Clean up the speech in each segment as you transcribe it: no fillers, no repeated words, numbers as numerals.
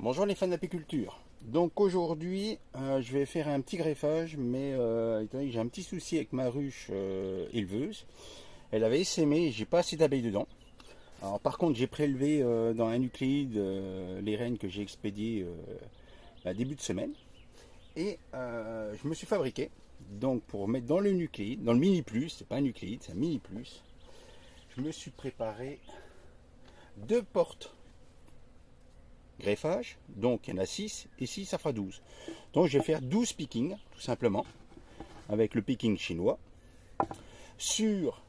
Bonjour les fans d'apiculture. Donc aujourd'hui, je vais faire un petit greffage, mais étant donné que j'ai un petit souci avec ma ruche éleveuse, elle avait essaimé et j'ai pas assez d'abeilles dedans. Alors par contre, j'ai prélevé dans un nucléide les reines que j'ai expédiées début de semaine et je me suis fabriqué. Donc pour mettre dans le nucléide, dans le mini plus, c'est pas un nucléide, c'est un mini plus, je me suis préparé deux portes greffage, donc il y en a 6, et 6 ça fera 12. Donc je vais faire 12 pickings, tout simplement, avec le picking chinois, sur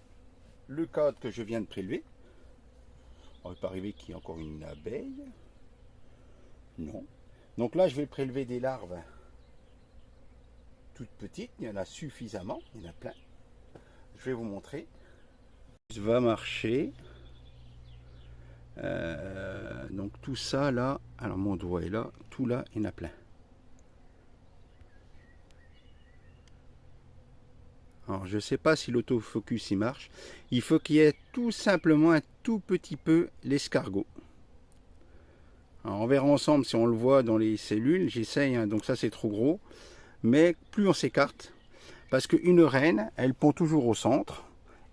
le cadre que je viens de prélever. On va pas arriver qu'il y ait encore une abeille. Non. Donc là je vais prélever des larves toutes petites, il y en a suffisamment, il y en a plein. Je vais vous montrer. Ça va marcher. Donc tout ça là, alors mon doigt est là, tout là, il y en a plein. Alors je ne sais pas si l'autofocus y marche. Il faut qu'il y ait tout simplement un tout petit peu l'escargot. Alors on verra ensemble si on le voit dans les cellules. J'essaye, hein, donc ça c'est trop gros. Mais plus on s'écarte, parce qu'une reine, elle pond toujours au centre,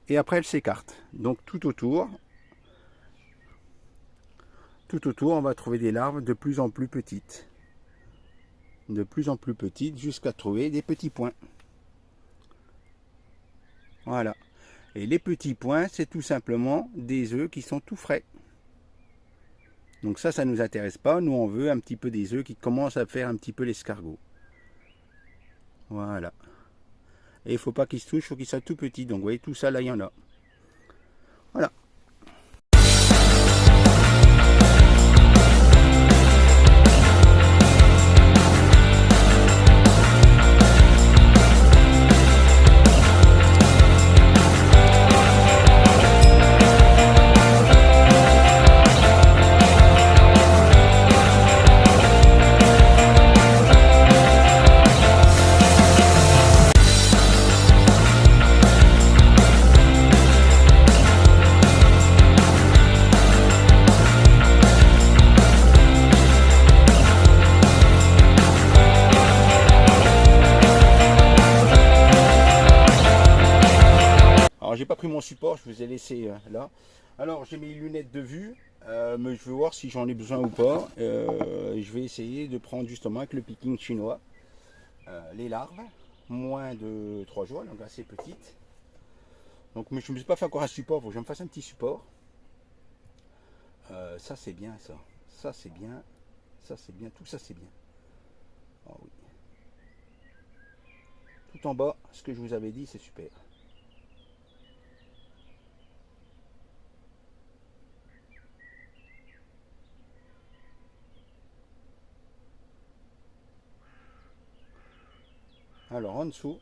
et après elle s'écarte. Donc tout autour, on va trouver des larves de plus en plus petites. De plus en plus petites, jusqu'à trouver des petits points. Voilà. Et les petits points, c'est tout simplement des œufs qui sont tout frais. Donc ça ne nous intéresse pas. Nous, on veut un petit peu des œufs qui commencent à faire un petit peu l'escargot. Voilà. Et il ne faut pas qu'ils se touchent, il faut qu'ils soient tout petits. Donc vous voyez, tout ça, là, il y en a. Voilà. Alors j'ai pas pris mon support, je vous ai laissé là. Alors j'ai mes lunettes de vue, mais je veux voir si j'en ai besoin ou pas. Je vais essayer de prendre justement avec le picking chinois les larves, moins de 3 jours, donc assez petites. Donc mais je ne me suis pas fait encore un support, il faut que je me fasse un petit support. Ça c'est bien ça, ça c'est bien, ça c'est bien, tout ça c'est bien. Oh, oui. Tout en bas, ce que je vous avais dit, c'est super. Alors en dessous,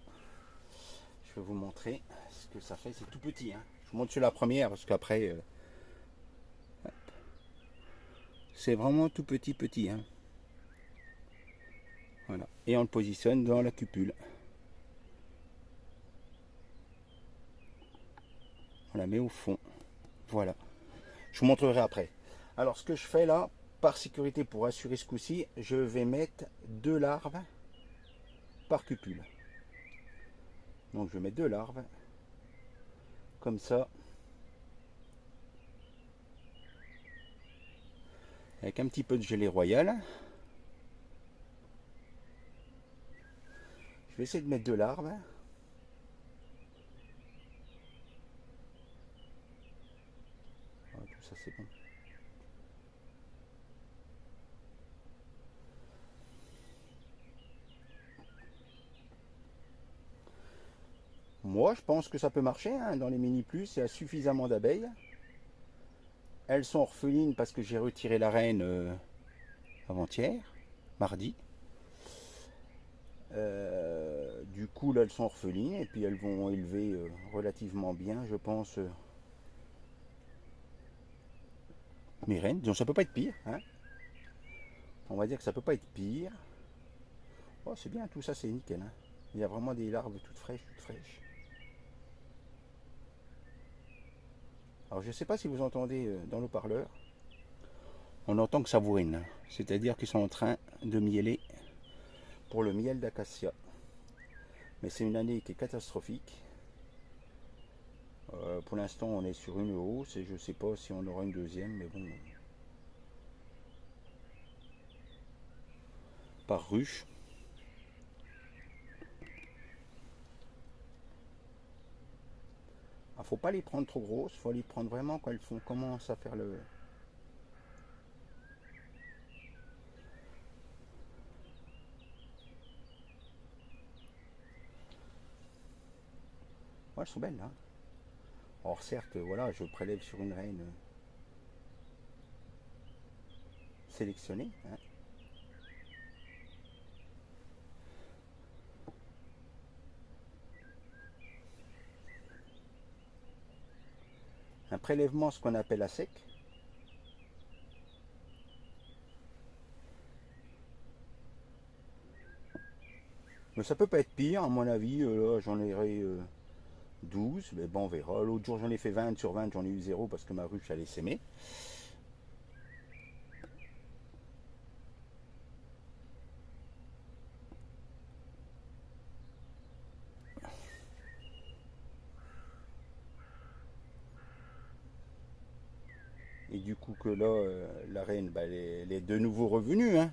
je vais vous montrer ce que ça fait. C'est tout petit. Hein. Je vous montre sur la première parce qu'après, c'est vraiment tout petit petit. Hein. Voilà. Et on le positionne dans la cupule. On la met au fond. Voilà. Je vous montrerai après. Alors ce que je fais là, par sécurité pour assurer ce coup-ci, je vais mettre 2 larves par cupule. Donc je vais mettre 2 larves. Comme ça. Avec un petit peu de gelée royale. Je vais essayer de mettre 2 larves. Ah, tout ça c'est bon. Moi je pense que ça peut marcher. Hein. Dans les mini plus, il y a suffisamment d'abeilles. Elles sont orphelines parce que j'ai retiré la reine avant-hier, mardi. Du coup là elles sont orphelines et puis elles vont élever relativement bien je pense mes reines. Donc ça peut pas être pire. Hein. On va dire que ça peut pas être pire. Oh c'est bien, tout ça c'est nickel. Hein. Il y a vraiment des larves toutes fraîches, toutes fraîches. Alors je sais pas si vous entendez dans le haut-parleur. On entend que ça bourrine, c'est-à-dire qu'ils sont en train de mieller pour le miel d'acacia. Mais c'est une année qui est catastrophique. Pour l'instant, on est sur une hausse et je ne sais pas si on aura une deuxième, mais bon, par ruche. Il ne faut pas les prendre trop grosses, il faut les prendre vraiment quand elles commencent à faire le... Ouais, elles sont belles là. Or certes, voilà, je prélève sur une reine sélectionnée. Hein. Un prélèvement, ce qu'on appelle à sec. Mais ça peut pas être pire, à mon avis. Là, j'en ai 12, mais bon, on verra. L'autre jour, j'en ai fait 20 sur 20, j'en ai eu 0 parce que ma ruche allait s'aimer. Et du coup que là, la reine, bah, elle est de nouveau revenue, hein.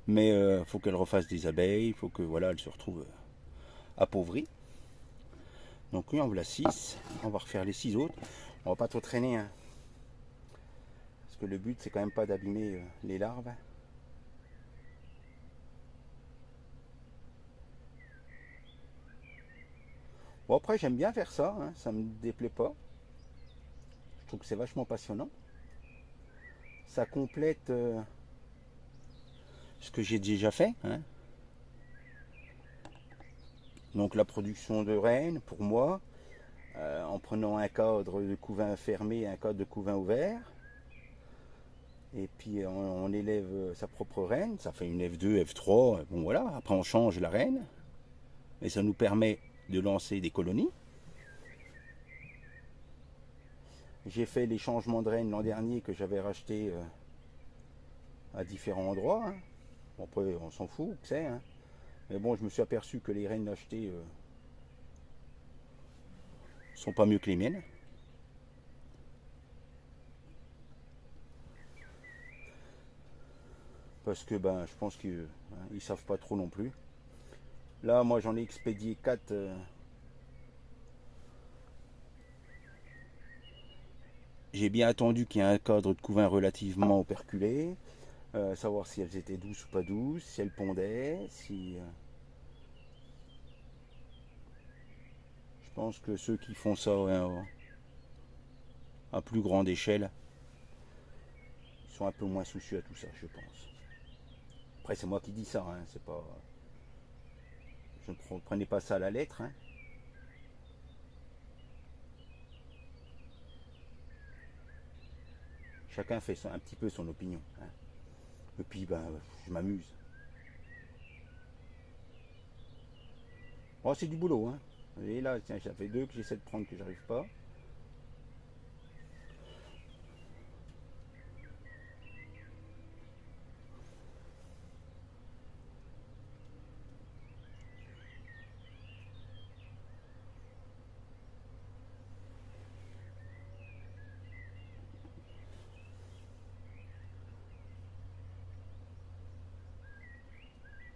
Mais faut qu'elle refasse des abeilles, il faut que voilà, elle se retrouve appauvrie. Donc oui, en voilà 6. On va refaire les 6 autres. On va pas trop traîner, hein. Parce que le but, c'est quand même pas d'abîmer les larves. Bon, après, j'aime bien faire ça, hein, ça me déplaît pas. Je trouve que c'est vachement passionnant. Ça complète ce que j'ai déjà fait, hein. Donc la production de reines, pour moi, en prenant un cadre de couvain fermé et un cadre de couvain ouvert. Et puis on élève sa propre reine, ça fait une F2, F3, bon voilà, après on change la reine. Et ça nous permet de lancer des colonies. J'ai fait les changements de reine l'an dernier que j'avais racheté à différents endroits. Hein. Bon, après, on s'en fout, c'est. Hein. Mais bon, je me suis aperçu que les reines achetées sont pas mieux que les miennes. Parce que ben, je pense qu'ils ne savent pas trop non plus. Là, moi, j'en ai expédié 4. J'ai bien attendu qu'il y ait un cadre de couvain relativement operculé. Savoir si elles étaient douces ou pas douces, si elles pondaient, si... Je pense que ceux qui font ça à plus grande échelle sont un peu moins soucieux à tout ça, je pense. Après, c'est moi qui dis ça, hein, c'est pas... Je ne prenais pas ça à la lettre. Hein. Chacun fait un petit peu son opinion. Hein. Et puis, ben, je m'amuse. Oh, c'est du boulot, hein. Et là, tiens, ça fait 2 que j'essaie de prendre que j'arrive pas.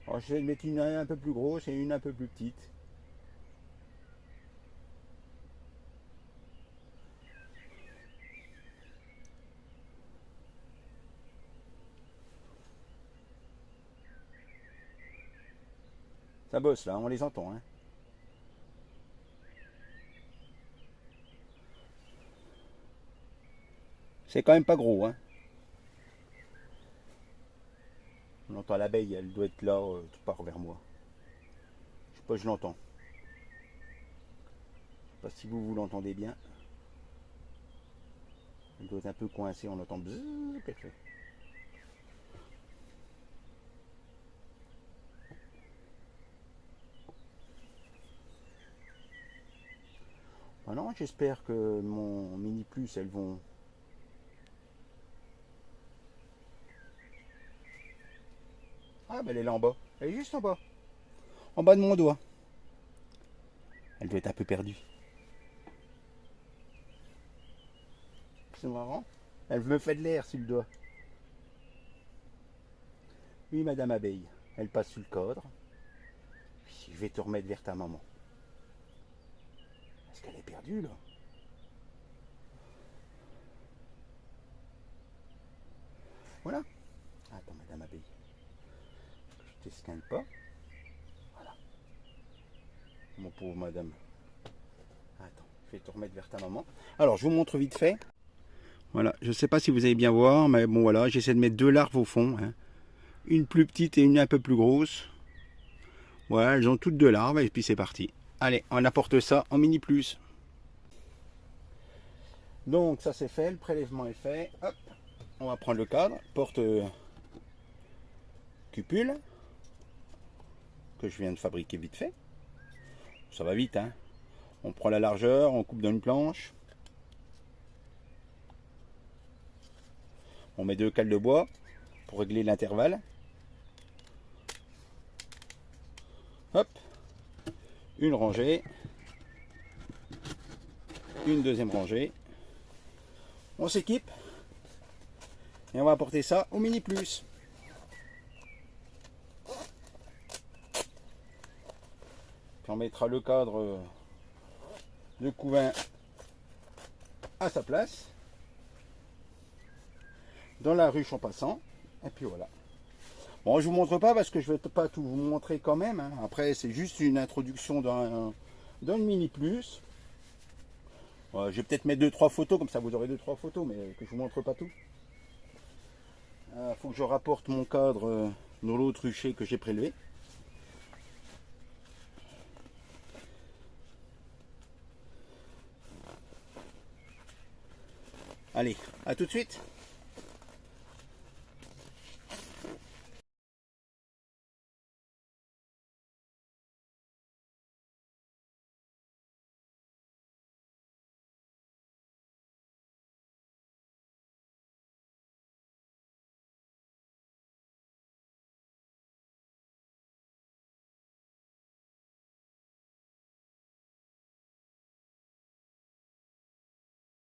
Alors, j'essaie de mettre une un peu plus grosse et une un peu plus petite. Ça bosse là, on les entend. Hein. C'est quand même pas gros. Hein. On entend l'abeille, elle doit être là, tout part vers moi. Je sais pas, je l'entends. Je sais pas si vous l'entendez bien. Elle doit être un peu coincée, on entend bzzz, qu'elle fait. Maintenant, j'espère que mon mini plus, elles vont Ah, ben elle est là en bas. Elle est juste en bas. En bas de mon doigt. Elle doit être un peu perdue. C'est marrant. Elle me fait de l'air sur le doigt. Oui, madame abeille. Elle passe sur le cadre. Je vais te remettre vers ta maman. Est-ce qu'elle est perdue là? Voilà. Attends, madame abeille. Je t'esquinte pas. Voilà. Mon pauvre madame. Attends, je vais te remettre vers ta maman. Alors, je vous montre vite fait. Voilà, je ne sais pas si vous allez bien voir, mais bon voilà, j'essaie de mettre deux larves au fond. Hein. Une plus petite et une un peu plus grosse. Voilà, elles ont toutes deux larves et puis c'est parti. Allez, on apporte ça en mini plus. Donc ça c'est fait, le prélèvement est fait. Hop, on va prendre le cadre, porte cupule que je viens de fabriquer vite fait. Ça va vite, hein. On prend la largeur, on coupe dans une planche. On met deux cales de bois pour régler l'intervalle. Hop, une rangée, une deuxième rangée. On s'équipe et on va apporter ça au mini plus. Puis on mettra le cadre de couvain à sa place, dans la ruche en passant, et puis voilà. Bon, je vous montre pas parce que je vais pas tout vous montrer quand même. Hein. Après, c'est juste une introduction d'un mini plus. Je vais peut-être mettre 2-3 photos, comme ça vous aurez 2-3 photos, mais que je vous montre pas tout. Faut que je rapporte mon cadre dans l'autre rucher que j'ai prélevé. Allez, à tout de suite.